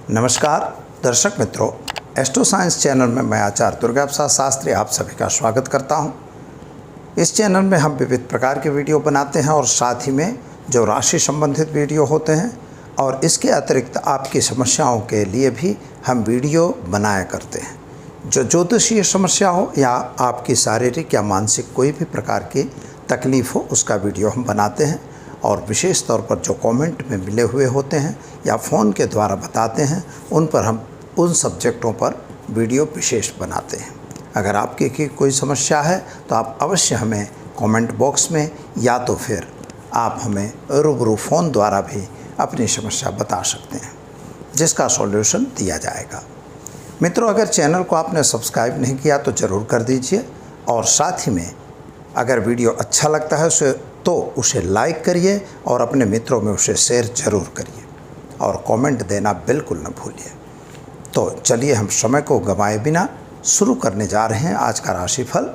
नमस्कार दर्शक मित्रों, एस्ट्रो साइंस चैनल में मैं आचार्य दुर्गा प्रसाद शास्त्री आप सभी का स्वागत करता हूं। इस चैनल में हम विविध प्रकार के वीडियो बनाते हैं और साथ ही में जो राशि संबंधित वीडियो होते हैं और इसके अतिरिक्त आपकी समस्याओं के लिए भी हम वीडियो बनाया करते हैं। जो ज्योतिषीय समस्या हो या आपकी शारीरिक या मानसिक कोई भी प्रकार की तकलीफ़ हो उसका वीडियो हम बनाते हैं और विशेष तौर पर जो कमेंट में मिले हुए होते हैं या फ़ोन के द्वारा बताते हैं उन पर हम उन सब्जेक्टों पर वीडियो विशेष बनाते हैं। अगर आपकी कोई समस्या है तो आप अवश्य हमें कमेंट बॉक्स में या तो फिर आप हमें रूबरू फ़ोन द्वारा भी अपनी समस्या बता सकते हैं, जिसका सॉल्यूशन दिया जाएगा। मित्रों, अगर चैनल को आपने सब्सक्राइब नहीं किया तो ज़रूर कर दीजिए और साथ ही में अगर वीडियो अच्छा लगता है तो उसे लाइक करिए और अपने मित्रों में उसे शेयर ज़रूर करिए और कमेंट देना बिल्कुल न भूलिए। तो चलिए हम समय को गंवाए बिना शुरू करने जा रहे हैं आज का राशिफल।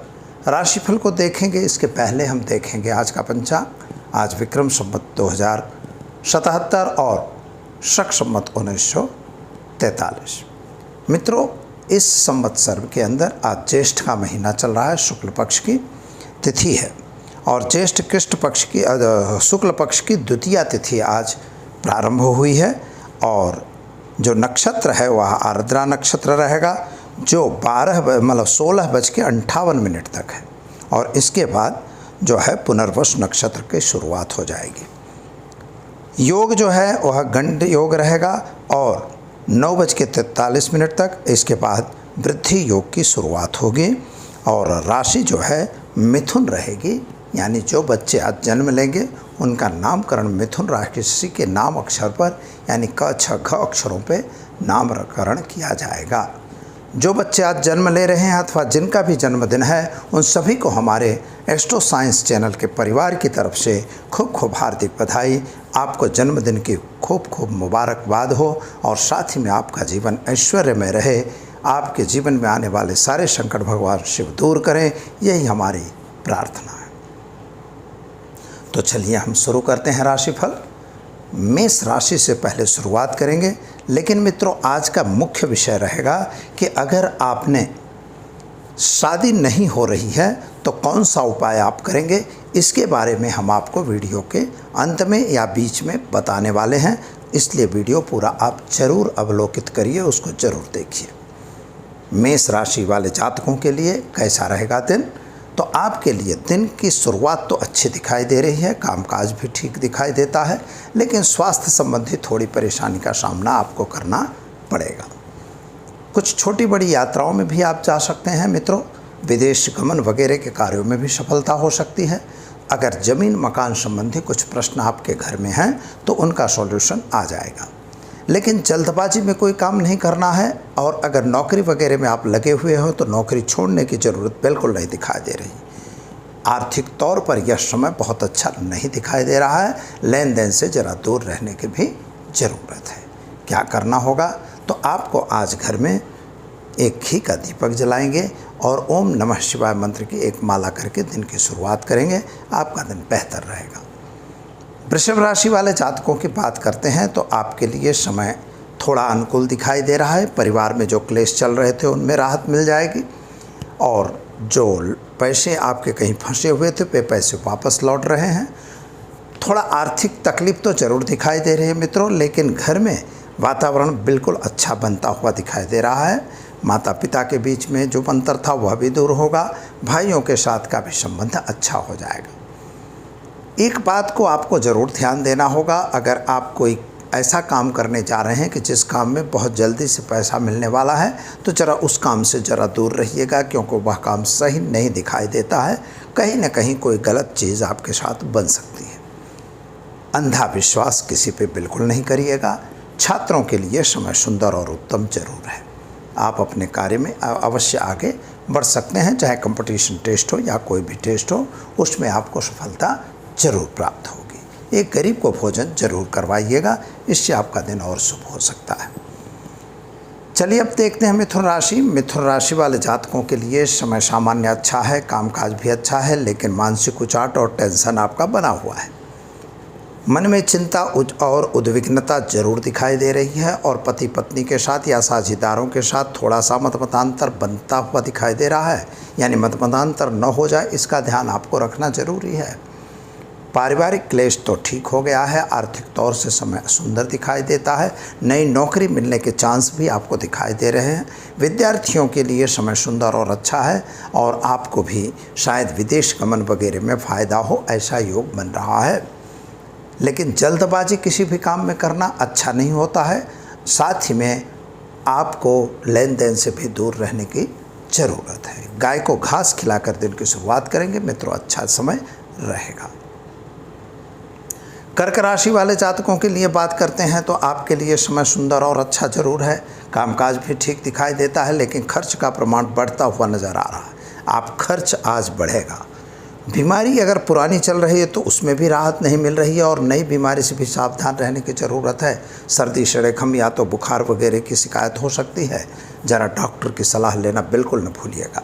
राशिफल को देखेंगे इसके पहले हम देखेंगे आज का पंचांग। आज विक्रम संवत 2077 और शक संवत 1943। मित्रों, इस संवत्सर के अंदर आज ज्येष्ठ का महीना चल रहा है, शुक्ल पक्ष की तिथि है और ज्येष्ठ कृष्ण पक्ष की शुक्ल पक्ष की द्वितीया तिथि आज प्रारंभ हुई है और जो नक्षत्र है वह आर्द्रा नक्षत्र रहेगा जो 16:58 तक है और इसके बाद जो है पुनर्वसु नक्षत्र की शुरुआत हो जाएगी। योग जो है वह गंड योग रहेगा और 9:43 तक। इसके बाद वृद्धि योग की शुरुआत होगी और राशि जो है मिथुन रहेगी, यानी जो बच्चे आज जन्म लेंगे उनका नामकरण मिथुन राशि के नाम अक्षर पर यानी क छ घ अक्षरों पे नामकरण किया जाएगा। जो बच्चे आज जन्म ले रहे हैं अथवा जिनका भी जन्मदिन है उन सभी को हमारे एस्ट्रो साइंस चैनल के परिवार की तरफ से खूब खूब हार्दिक बधाई। आपको जन्मदिन की खूब खूब मुबारकबाद हो और साथ ही में आपका जीवन ऐश्वर्य में रहे। आपके जीवन में आने वाले सारे संकट भगवान शिव दूर करें, यही हमारी प्रार्थना है। तो चलिए हम शुरू करते हैं राशिफल। मेष राशि से पहले शुरुआत करेंगे, लेकिन मित्रों आज का मुख्य विषय रहेगा कि अगर आपने शादी नहीं हो रही है तो कौन सा उपाय आप करेंगे, इसके बारे में हम आपको वीडियो के अंत में या बीच में बताने वाले हैं। इसलिए वीडियो पूरा आप ज़रूर अवलोकित करिए, उसको ज़रूर देखिए। मेष राशि वाले जातकों के लिए कैसा रहेगा दिन? तो आपके लिए दिन की शुरुआत तो अच्छी दिखाई दे रही है, कामकाज भी ठीक दिखाई देता है, लेकिन स्वास्थ्य संबंधी थोड़ी परेशानी का सामना आपको करना पड़ेगा। कुछ छोटी बड़ी यात्राओं में भी आप जा सकते हैं मित्रों। विदेश गमन वगैरह के कार्यों में भी सफलता हो सकती है। अगर ज़मीन मकान संबंधी कुछ प्रश्न आपके घर में हैं तो उनका सॉल्यूशन आ जाएगा, लेकिन जल्दबाजी में कोई काम नहीं करना है। और अगर नौकरी वगैरह में आप लगे हुए हो तो नौकरी छोड़ने की ज़रूरत बिल्कुल नहीं दिखाई दे रही। आर्थिक तौर पर यह समय बहुत अच्छा नहीं दिखाई दे रहा है। लेन देन से ज़रा दूर रहने की भी ज़रूरत है। क्या करना होगा? तो आपको आज घर में एक घी का दीपक जलाएंगे और ओम नमः शिवाय मंत्र की एक माला करके दिन की शुरुआत करेंगे। आपका दिन बेहतर रहेगा। वृषभ राशि वाले जातकों की बात करते हैं तो आपके लिए समय थोड़ा अनुकूल दिखाई दे रहा है। परिवार में जो क्लेश चल रहे थे उनमें राहत मिल जाएगी और जो पैसे आपके कहीं फंसे हुए थे वे पैसे वापस लौट रहे हैं। थोड़ा आर्थिक तकलीफ तो ज़रूर दिखाई दे रही है मित्रों, लेकिन घर में वातावरण बिल्कुल अच्छा बनता हुआ दिखाई दे रहा है। माता पिता के बीच में जो अंतर था वह भी दूर होगा। भाइयों के साथ का भी संबंध अच्छा हो जाएगा। एक बात को आपको ज़रूर ध्यान देना होगा, अगर आप कोई ऐसा काम करने जा रहे हैं कि जिस काम में बहुत जल्दी से पैसा मिलने वाला है तो ज़रा उस काम से ज़रा दूर रहिएगा, क्योंकि वह काम सही नहीं दिखाई देता है। कहीं ना कहीं कोई गलत चीज़ आपके साथ बन सकती है। अंधा विश्वास किसी पे बिल्कुल नहीं करिएगा। छात्रों के लिए समय सुंदर और उत्तम जरूर है। आप अपने कार्य में अवश्य आगे बढ़ सकते हैं, चाहे कंपटीशन टेस्ट हो या कोई भी टेस्ट हो, उसमें आपको सफलता जरूर प्राप्त होगी। एक गरीब को भोजन जरूर करवाइएगा, इससे आपका दिन और शुभ हो सकता है। चलिए अब देखते हैं मिथुन राशि। मिथुन राशि वाले जातकों के लिए समय सामान्य अच्छा है, कामकाज भी अच्छा है, लेकिन मानसिक उचाट और टेंशन आपका बना हुआ है। मन में चिंता और उद्विग्नता जरूर दिखाई दे रही है और पति पत्नी के साथ या साझेदारों के साथ थोड़ा सा मतमतांतर बनता हुआ दिखाई दे रहा है, यानी मतमतांतर न हो जाए इसका ध्यान आपको रखना जरूरी है। पारिवारिक क्लेश तो ठीक हो गया है, आर्थिक तौर से समय सुंदर दिखाई देता है, नई नौकरी मिलने के चांस भी आपको दिखाई दे रहे हैं। विद्यार्थियों के लिए समय सुंदर और अच्छा है और आपको भी शायद विदेश गमन वगैरह में फ़ायदा हो ऐसा योग बन रहा है। लेकिन जल्दबाजी किसी भी काम में करना अच्छा नहीं होता है, साथ ही में आपको लेन देन से भी दूर रहने की ज़रूरत है। गाय को घास खिलाकर दिन की शुरुआत करेंगे मित्रों, अच्छा समय रहेगा। कर्क राशि वाले जातकों के लिए बात करते हैं तो आपके लिए समय सुंदर और अच्छा जरूर है, कामकाज भी ठीक दिखाई देता है, लेकिन खर्च का प्रमाण बढ़ता हुआ नज़र आ रहा है। आप खर्च आज बढ़ेगा। बीमारी अगर पुरानी चल रही है तो उसमें भी राहत नहीं मिल रही है और नई बीमारी से भी सावधान रहने की ज़रूरत है। सर्दी सरेखम या तो बुखार वगैरह की शिकायत हो सकती है, ज़रा डॉक्टर की सलाह लेना बिल्कुल न भूलिएगा।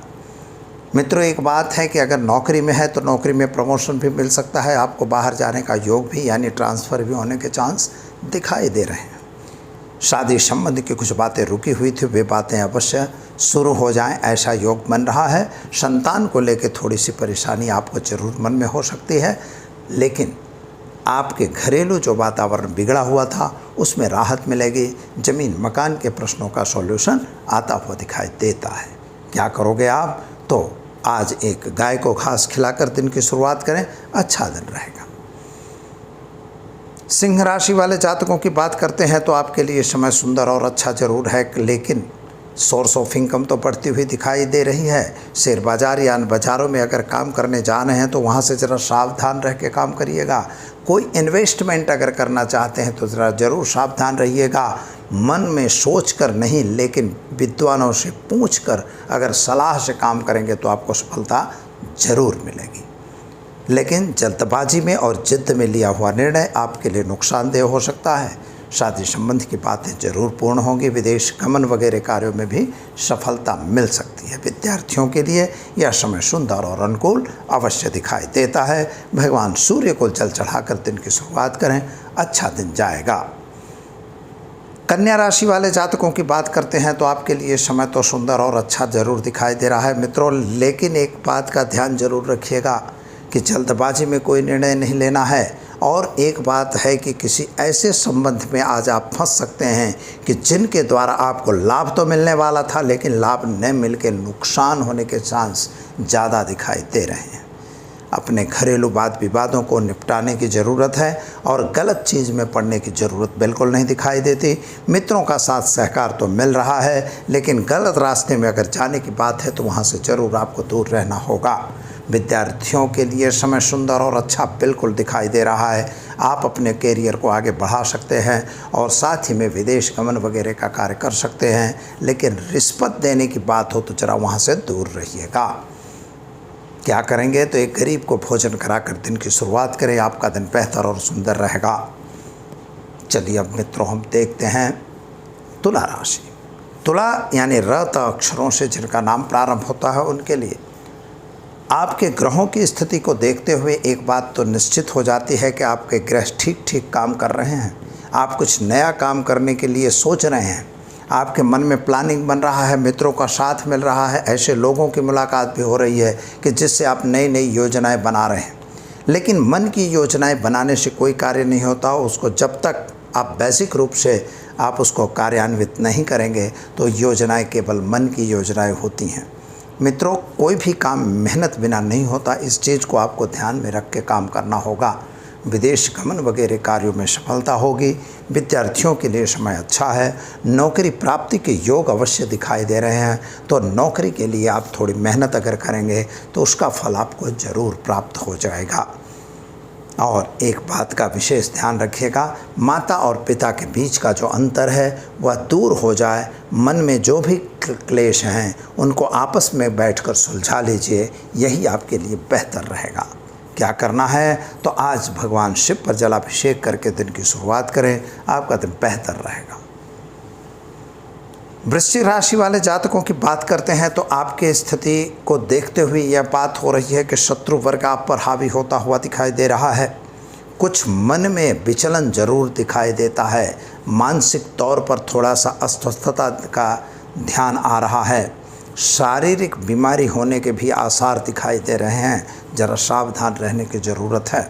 मित्रों, एक बात है कि अगर नौकरी में है तो नौकरी में प्रमोशन भी मिल सकता है, आपको बाहर जाने का योग भी यानी ट्रांसफ़र भी होने के चांस दिखाई दे रहे हैं। शादी संबंध की कुछ बातें रुकी हुई थी, वे बातें अवश्य शुरू हो जाएं ऐसा योग बन रहा है। संतान को लेकर थोड़ी सी परेशानी आपको जरूर मन में हो सकती है, लेकिन आपके घरेलू जो वातावरण बिगड़ा हुआ था उसमें राहत मिलेगी। ज़मीन मकान के प्रश्नों का सॉल्यूशन आता हुआ दिखाई देता है। क्या करोगे आप? तो आज एक गाय को घास खिलाकर दिन की शुरुआत करें, अच्छा दिन रहेगा। सिंह राशि वाले जातकों की बात करते हैं तो आपके लिए समय सुंदर और अच्छा जरूर है, लेकिन सोर्स ऑफ इनकम तो बढ़ती हुई दिखाई दे रही है। शेयर बाजार या अन्य बाज़ारों में अगर काम करने जा रहे हैं तो वहाँ से ज़रा सावधान रह के काम करिएगा। कोई इन्वेस्टमेंट अगर करना चाहते हैं तो ज़रा ज़रूर सावधान रहिएगा। मन में सोच कर नहीं, लेकिन विद्वानों से पूछ कर अगर सलाह से काम करेंगे तो आपको सफलता ज़रूर मिलेगी। लेकिन जल्दबाजी में और जिद्द में लिया हुआ निर्णय आपके लिए नुकसानदेह हो सकता है। शादी संबंध की बातें जरूर पूर्ण होंगी। विदेश गमन वगैरह कार्यों में भी सफलता मिल सकती है। विद्यार्थियों के लिए यह समय सुंदर और अनुकूल अवश्य दिखाई देता है। भगवान सूर्य को जल चढ़ाकर दिन की शुरुआत करें, अच्छा दिन जाएगा। कन्या राशि वाले जातकों की बात करते हैं तो आपके लिए समय तो सुंदर और अच्छा जरूर दिखाई दे रहा है मित्रों, लेकिन एक बात का ध्यान जरूर रखिएगा कि जल्दबाजी में कोई निर्णय नहीं लेना है। और एक बात है कि किसी ऐसे संबंध में आज आप फंस सकते हैं कि जिनके द्वारा आपको लाभ तो मिलने वाला था, लेकिन लाभ न मिल के नुकसान होने के चांस ज़्यादा दिखाई दे रहे हैं। अपने घरेलू वाद विवादों को निपटाने की ज़रूरत है और गलत चीज़ में पड़ने की ज़रूरत बिल्कुल नहीं दिखाई देती। मित्रों का साथ सहकार तो मिल रहा है, लेकिन गलत रास्ते में अगर जाने की बात है तो वहाँ से ज़रूर आपको दूर रहना होगा। विद्यार्थियों के लिए समय सुंदर और अच्छा बिल्कुल दिखाई दे रहा है। आप अपने कैरियर को आगे बढ़ा सकते हैं और साथ ही में विदेश गमन वगैरह का कार्य कर सकते हैं, लेकिन रिश्वत देने की बात हो तो जरा वहाँ से दूर रहिएगा। क्या करेंगे? तो एक गरीब को भोजन कराकर दिन की शुरुआत करें, आपका दिन बेहतर और सुंदर रहेगा। चलिए अब मित्रों हम देखते हैं तुला राशि। तुला यानी रत अक्षरों से जिनका नाम प्रारंभ होता है उनके लिए आपके ग्रहों की स्थिति को देखते हुए एक बात तो निश्चित हो जाती है कि आपके ग्रह ठीक ठीक काम कर रहे हैं। आप कुछ नया काम करने के लिए सोच रहे हैं, आपके मन में प्लानिंग बन रहा है, मित्रों का साथ मिल रहा है, ऐसे लोगों की मुलाकात भी हो रही है कि जिससे आप नई नई योजनाएं बना रहे हैं। लेकिन मन की योजनाएं बनाने से कोई कार्य नहीं होता। उसको जब तक आप बेसिक रूप से आप उसको कार्यान्वित नहीं करेंगे तो योजनाएं केवल मन की योजनाएं होती हैं। मित्रों, कोई भी काम मेहनत बिना नहीं होता, इस चीज़ को आपको ध्यान में रख के काम करना होगा। विदेश गमन वगैरह कार्यों में सफलता होगी। विद्यार्थियों के लिए समय अच्छा है। नौकरी प्राप्ति के योग अवश्य दिखाई दे रहे हैं, तो नौकरी के लिए आप थोड़ी मेहनत अगर करेंगे तो उसका फल आपको ज़रूर प्राप्त हो जाएगा। और एक बात का विशेष ध्यान रखिएगा, माता और पिता के बीच का जो अंतर है वह दूर हो जाए। मन में जो भी क्लेश हैं उनको आपस में बैठकर सुलझा लीजिए, यही आपके लिए बेहतर रहेगा। क्या करना है? तो आज भगवान शिव पर जलाभिषेक करके दिन की शुरुआत करें, आपका दिन बेहतर रहेगा। वृश्चिक राशि वाले जातकों की बात करते हैं तो आपके स्थिति को देखते हुए यह बात हो रही है कि शत्रु वर्ग आप पर हावी होता हुआ दिखाई दे रहा है। कुछ मन में विचलन जरूर दिखाई देता है। मानसिक तौर पर थोड़ा सा अस्वस्थता का ध्यान आ रहा है। शारीरिक बीमारी होने के भी आसार दिखाई दे रहे हैं, ज़रा सावधान रहने की ज़रूरत है।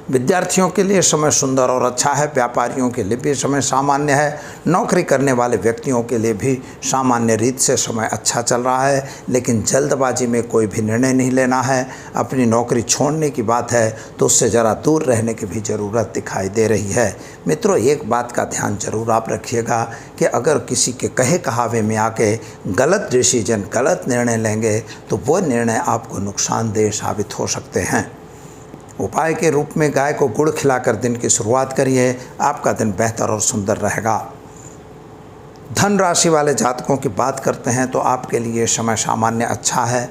विद्यार्थियों के लिए समय सुंदर और अच्छा है। व्यापारियों के लिए भी समय सामान्य है। नौकरी करने वाले व्यक्तियों के लिए भी सामान्य रीत से समय अच्छा चल रहा है, लेकिन जल्दबाजी में कोई भी निर्णय नहीं लेना है। अपनी नौकरी छोड़ने की बात है तो उससे ज़रा दूर रहने की भी ज़रूरत दिखाई दे रही है। मित्रों, एक बात का ध्यान जरूर आप रखिएगा कि अगर किसी के कहे कहावे में आके गलत डिसीजन, गलत निर्णय लेंगे तो वो निर्णय आपको नुकसानदेह साबित हो सकते हैं। उपाय के रूप में गाय को गुड़ खिलाकर दिन की शुरुआत करिए, आपका दिन बेहतर और सुंदर रहेगा। धन राशि वाले जातकों की बात करते हैं तो आपके लिए समय सामान्य अच्छा है।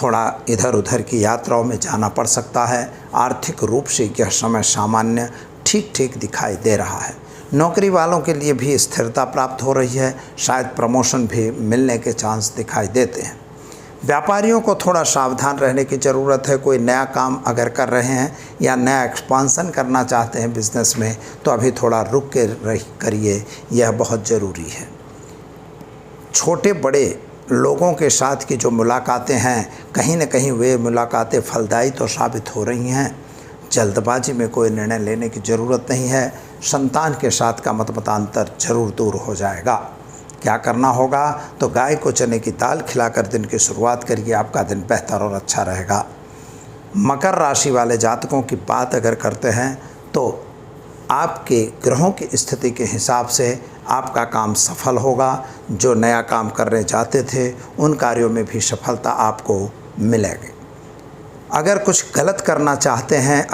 थोड़ा इधर उधर की यात्राओं में जाना पड़ सकता है। आर्थिक रूप से यह समय सामान्य ठीक ठीक दिखाई दे रहा है। नौकरी वालों के लिए भी स्थिरता प्राप्त हो रही है। शायद प्रमोशन भी मिलने के चांस दिखाई देते हैं। व्यापारियों को थोड़ा सावधान रहने की ज़रूरत है। कोई नया काम अगर कर रहे हैं या नया एक्सपांसन करना चाहते हैं बिज़नेस में, तो अभी थोड़ा रुक के करिए, यह बहुत ज़रूरी है। छोटे बड़े लोगों के साथ की जो मुलाकातें हैं, कहीं न कहीं वे मुलाकातें फलदायी तो साबित हो रही हैं। जल्दबाजी में कोई निर्णय लेने की ज़रूरत नहीं है। संतान के साथ का मतमतांतर जरूर दूर हो जाएगा। क्या करना होगा तो गाय को चने की दाल खिलाकर दिन की शुरुआत करिए, आपका दिन बेहतर और अच्छा रहेगा। मकर राशि वाले जातकों की बात अगर करते हैं तो आपके ग्रहों की स्थिति के हिसाब से आपका काम सफल होगा। जो नया काम करने जाते थे उन कार्यों में भी सफलता आपको मिलेगी। अगर कुछ गलत करना चाहते हैं,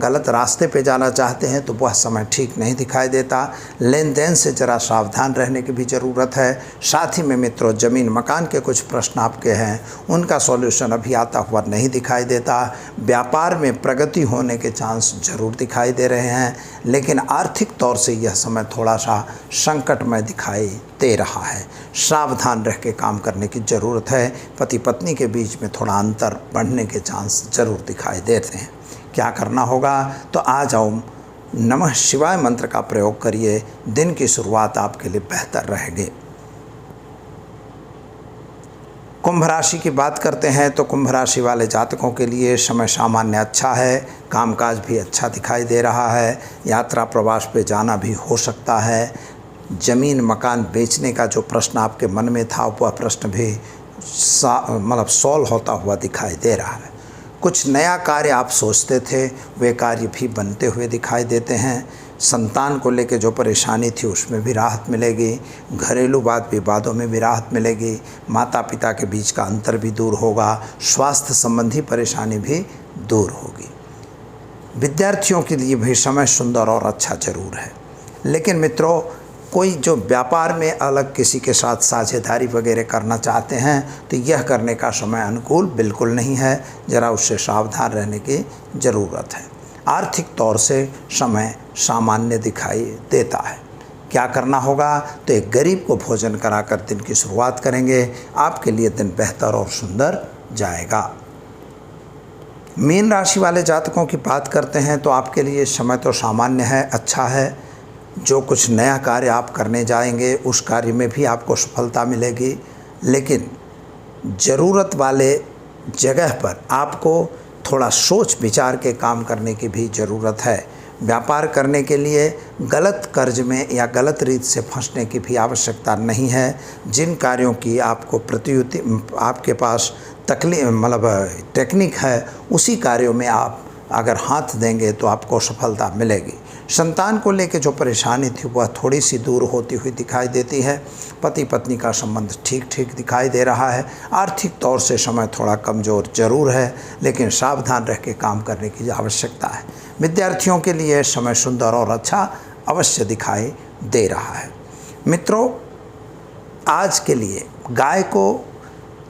गलत रास्ते पे जाना चाहते हैं तो वह समय ठीक नहीं दिखाई देता। लेन देन से ज़रा सावधान रहने की भी ज़रूरत है। साथ ही में मित्रों, ज़मीन मकान के कुछ प्रश्न आपके हैं, उनका सॉल्यूशन अभी आता हुआ नहीं दिखाई देता। व्यापार में प्रगति होने के चांस ज़रूर दिखाई दे रहे हैं, लेकिन आर्थिक तौर से यह समय थोड़ा सा संकटमय दिखाई दे रहा है। सावधान रह के काम करने की ज़रूरत है। पति पत्नी के बीच में थोड़ा अंतर बढ़ने के चांस ज़रूर दिखाई देते हैं। क्या करना होगा तो आज ओम नमः शिवाय मंत्र का प्रयोग करिए, दिन की शुरुआत आपके लिए बेहतर रहेगी। कुंभ राशि की बात करते हैं तो कुंभ राशि वाले जातकों के लिए समय सामान्य अच्छा है। कामकाज भी अच्छा दिखाई दे रहा है। यात्रा प्रवास पे जाना भी हो सकता है। ज़मीन मकान बेचने का जो प्रश्न आपके मन में था वह प्रश्न भी सॉल्व होता हुआ दिखाई दे रहा है। कुछ नया कार्य आप सोचते थे वे कार्य भी बनते हुए दिखाई देते हैं। संतान को लेकर जो परेशानी थी उसमें भी राहत मिलेगी। घरेलू वाद विवादों में भी राहत मिलेगी। माता पिता के बीच का अंतर भी दूर होगा। स्वास्थ्य संबंधी परेशानी भी दूर होगी। विद्यार्थियों के लिए भी समय सुंदर और अच्छा जरूर है, लेकिन मित्रों, कोई जो व्यापार में अलग किसी के साथ साझेदारी वगैरह करना चाहते हैं तो यह करने का समय अनुकूल बिल्कुल नहीं है। ज़रा उससे सावधान रहने की ज़रूरत है। आर्थिक तौर से समय सामान्य दिखाई देता है। क्या करना होगा तो एक गरीब को भोजन कराकर दिन की शुरुआत करेंगे, आपके लिए दिन बेहतर और सुंदर जाएगा। मीन राशि वाले जातकों की बात करते हैं तो आपके लिए समय तो सामान्य है, अच्छा है। जो कुछ नया कार्य आप करने जाएंगे उस कार्य में भी आपको सफलता मिलेगी, लेकिन ज़रूरत वाले जगह पर आपको थोड़ा सोच विचार के काम करने की भी ज़रूरत है। व्यापार करने के लिए गलत कर्ज में या गलत रीत से फंसने की भी आवश्यकता नहीं है। जिन कार्यों की आपको आपके पास टेक्निक है, उसी कार्यों में आप अगर हाथ देंगे तो आपको सफलता मिलेगी। संतान को लेकर जो परेशानी थी वह थोड़ी सी दूर होती हुई दिखाई देती है। पति पत्नी का संबंध ठीक ठीक दिखाई दे रहा है। आर्थिक तौर से समय थोड़ा कमज़ोर जरूर है, लेकिन सावधान रह के काम करने की आवश्यकता है। विद्यार्थियों के लिए समय सुंदर और अच्छा अवश्य दिखाई दे रहा है। मित्रों, आज के लिए गाय को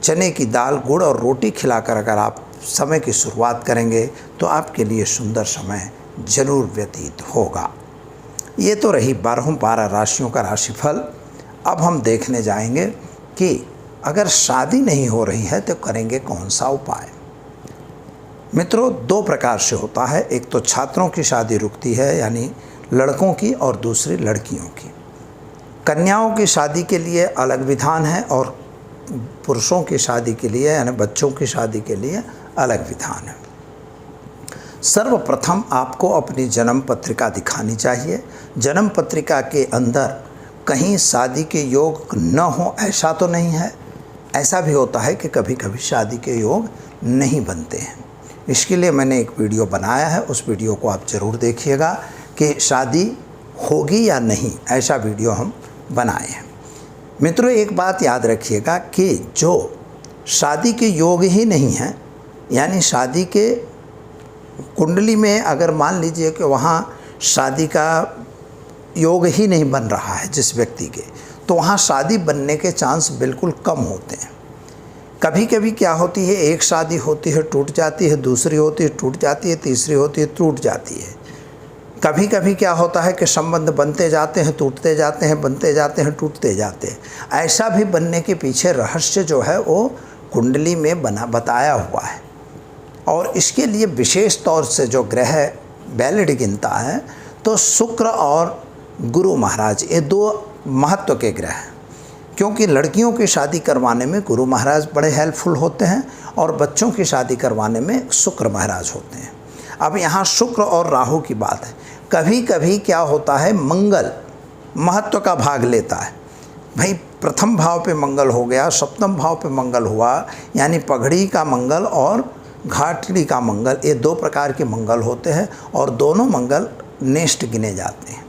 चने की दाल, गुड़ और रोटी खिलाकर अगर आप समय की शुरुआत करेंगे तो आपके लिए सुंदर समय जरूर व्यतीत होगा। ये तो रही 12 राशियों का राशिफल। अब हम देखने जाएंगे कि अगर शादी नहीं हो रही है तो करेंगे कौन सा उपाय। मित्रों, दो प्रकार से होता है। एक तो छात्रों की शादी रुकती है, यानी लड़कों की, और दूसरी लड़कियों की। कन्याओं की शादी के लिए अलग विधान है और पुरुषों की शादी के लिए, यानी बच्चों की शादी के लिए अलग विधान है। सर्वप्रथम आपको अपनी जन्म पत्रिका दिखानी चाहिए। जन्म पत्रिका के अंदर कहीं शादी के योग न हो ऐसा तो नहीं है। ऐसा भी होता है कि कभी कभी शादी के योग नहीं बनते हैं। इसके लिए मैंने एक वीडियो बनाया है, उस वीडियो को आप ज़रूर देखिएगा कि शादी होगी या नहीं, ऐसा वीडियो हम बनाए हैं। मित्रों, एक बात याद रखिएगा कि जो शादी के योग ही नहीं हैं, यानी शादी के कुंडली में अगर मान लीजिए कि वहाँ शादी का योग ही नहीं बन रहा है जिस व्यक्ति के, तो वहाँ शादी बनने के चांस बिल्कुल कम होते हैं। कभी कभी क्या होती है, एक शादी होती है टूट जाती है, दूसरी होती है टूट जाती है, तीसरी होती है टूट जाती है। कभी कभी क्या होता है कि संबंध बनते जाते हैं, टूटते जाते हैं, बनते जाते हैं, टूटते जाते हैं। ऐसा भी बनने के पीछे रहस्य जो है वो कुंडली में बताया हुआ है। और इसके लिए विशेष तौर से जो ग्रह वैलिड गिनता है तो शुक्र और गुरु महाराज, ये दो महत्व के ग्रह हैं। क्योंकि लड़कियों की शादी करवाने में गुरु महाराज बड़े हेल्पफुल होते हैं और बच्चों की शादी करवाने में शुक्र महाराज होते हैं। अब यहाँ शुक्र और राहु की बात है। कभी कभी क्या होता है, मंगल महत्व का भाग लेता है। भाई, प्रथम भाव पे मंगल हो गया, सप्तम भाव पे मंगल हुआ, यानी पगड़ी का मंगल और घाटड़ी का मंगल, ये दो प्रकार के मंगल होते हैं और दोनों मंगल नेष्ट गिने जाते हैं।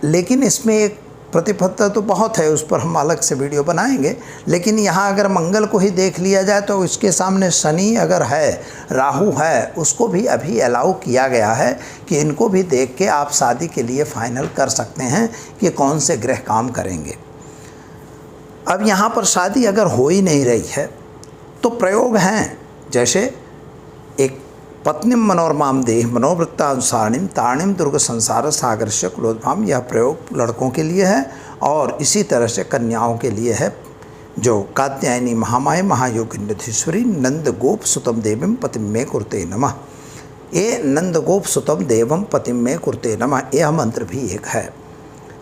लेकिन इसमें एक प्रतिपत्ता तो बहुत है, उस पर हम अलग से वीडियो बनाएंगे। लेकिन यहाँ अगर मंगल को ही देख लिया जाए तो इसके सामने शनि अगर है, राहु है, उसको भी अभी अलाउ किया गया है कि इनको भी देख के आप शादी के लिए फाइनल कर सकते हैं कि कौन से ग्रह काम करेंगे। अब यहाँ पर शादी अगर हो ही नहीं रही है तो प्रयोग हैं, जैसे एक पत्नीम मनोरमाम देह मनोवृत्तानुसारिणीम तारिणीम दुर्ग संसार सागर से कुलोद्भाम, यह प्रयोग लड़कों के लिए है। और इसी तरह से कन्याओं के लिए है, जो कात्यायनी महामाय महायोगिन्यधीश्वरी नंद गोप सुतम देवम पतिम में कुरते नमः। ये नंद गोप सुतम देवम पतिम में कुरते नमः, यह मंत्र भी एक है।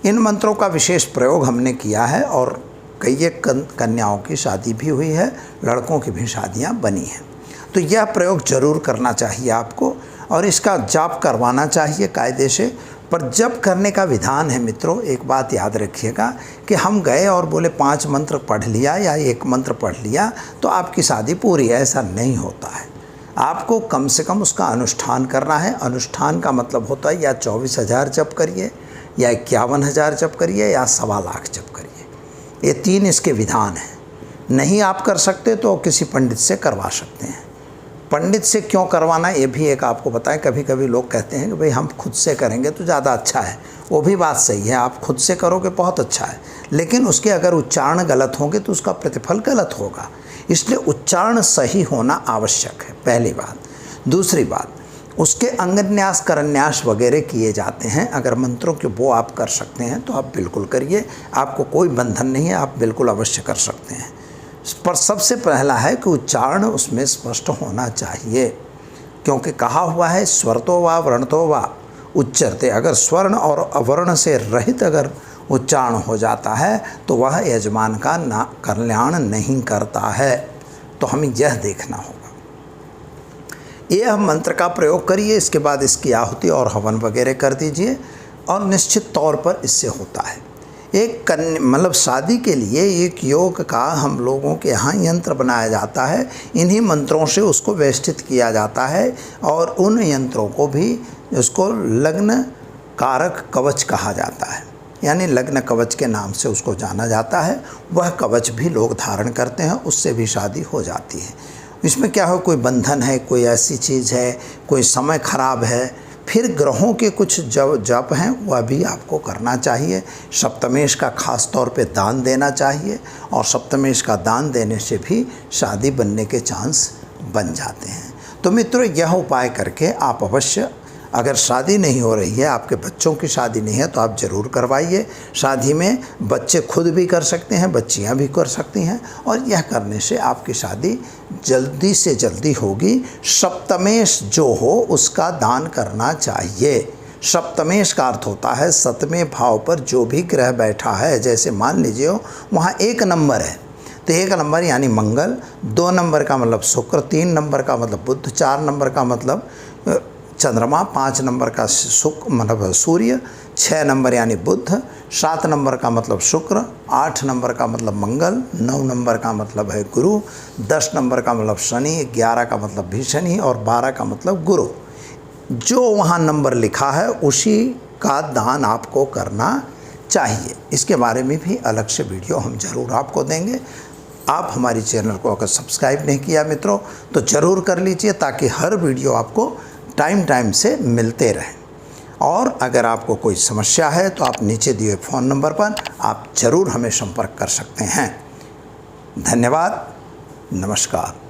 इन मंत्रों का विशेष प्रयोग हमने किया है और कई कन्याओं की शादी भी हुई है, लड़कों की भी शादियाँ बनी हैं। तो यह प्रयोग जरूर करना चाहिए आपको और इसका जाप करवाना चाहिए कायदे से। पर जप करने का विधान है मित्रों, एक बात याद रखिएगा कि हम गए और बोले 5 मंत्र पढ़ लिया या 1 मंत्र पढ़ लिया तो आपकी शादी पूरी है, ऐसा नहीं होता है। आपको कम से कम उसका अनुष्ठान करना है। अनुष्ठान का मतलब होता है या 24,000 जप करिए, या 51,000 जप करिए, या 1.25 लाख जप करिए। ये 3 इसके विधान हैं। नहीं आप कर सकते तो किसी पंडित से करवा सकते हैं। पंडित से क्यों करवाना, ये भी एक आपको बताएं। कभी कभी लोग कहते हैं कि भाई हम खुद से करेंगे तो ज़्यादा अच्छा है। वो भी बात सही है, आप खुद से करोगे बहुत अच्छा है, लेकिन उसके अगर उच्चारण गलत होंगे तो उसका प्रतिफल गलत होगा। इसलिए उच्चारण सही होना आवश्यक है, पहली बात। दूसरी बात, उसके अंगन्यास करन्यास वगैरह किए जाते हैं। अगर मंत्रों के वो आप कर सकते हैं तो आप बिल्कुल करिए, आपको कोई बंधन नहीं है, आप बिल्कुल अवश्य कर सकते हैं। पर सबसे पहला है कि उच्चारण उसमें स्पष्ट होना चाहिए, क्योंकि कहा हुआ है स्वरतो वा वर्णतो वा उच्चरते। अगर स्वर्ण और अवर्ण से रहित अगर उच्चारण हो जाता है तो वह यजमान का कल्याण नहीं करता है। तो हमें यह देखना होगा। यह मंत्र का प्रयोग करिए, इसके बाद इसकी आहुति और हवन वगैरह कर दीजिए और निश्चित तौर पर इससे होता है। एक मतलब शादी के लिए एक योग का हम लोगों के यहाँ यंत्र बनाया जाता है। इन्हीं मंत्रों से उसको व्यवस्थित किया जाता है और उन यंत्रों को भी उसको लग्न कारक कवच कहा जाता है, यानी लग्न कवच के नाम से उसको जाना जाता है। वह कवच भी लोग धारण करते हैं, उससे भी शादी हो जाती है। इसमें क्या हो, कोई बंधन है, कोई ऐसी चीज़ है, कोई समय खराब है, फिर ग्रहों के कुछ जप हैं वह भी आपको करना चाहिए। सप्तमेश का खास तौर पे दान देना चाहिए और सप्तमेश का दान देने से भी शादी बनने के चांस बन जाते हैं। तो मित्रों, यह उपाय करके आप अवश्य अगर शादी नहीं हो रही है, आपके बच्चों की शादी नहीं है, तो आप ज़रूर करवाइए। शादी में बच्चे खुद भी कर सकते हैं, बच्चियां भी कर सकती हैं, और यह करने से आपकी शादी जल्दी से जल्दी होगी। सप्तमेश जो हो उसका दान करना चाहिए। सप्तमेश का अर्थ होता है सतवें भाव पर जो भी ग्रह बैठा है। जैसे मान लीजिए वहाँ 1 नंबर है, तो 1 नंबर यानी मंगल, 2 नंबर का मतलब शुक्र, 3 नंबर का मतलब बुध, 4 नंबर का मतलब चंद्रमा, 5 नंबर का मतलब सूर्य, 6 नंबर यानी बुध, 7 नंबर का मतलब शुक्र, 8 नंबर का मतलब मंगल, 9 नंबर का मतलब है गुरु, 10 नंबर का मतलब शनि, 11 का मतलब भी शनि और 12 का मतलब गुरु। जो वहाँ नंबर लिखा है उसी का दान आपको करना चाहिए। इसके बारे में भी अलग से वीडियो हम ज़रूर आपको देंगे। आप हमारी चैनल को अगर सब्सक्राइब नहीं किया मित्रों तो ज़रूर कर लीजिए, ताकि हर वीडियो आपको टाइम से मिलते रहें। और अगर आपको कोई समस्या है तो आप नीचे दिए फ़ोन नंबर पर आप ज़रूर हमें संपर्क कर सकते हैं। धन्यवाद, नमस्कार।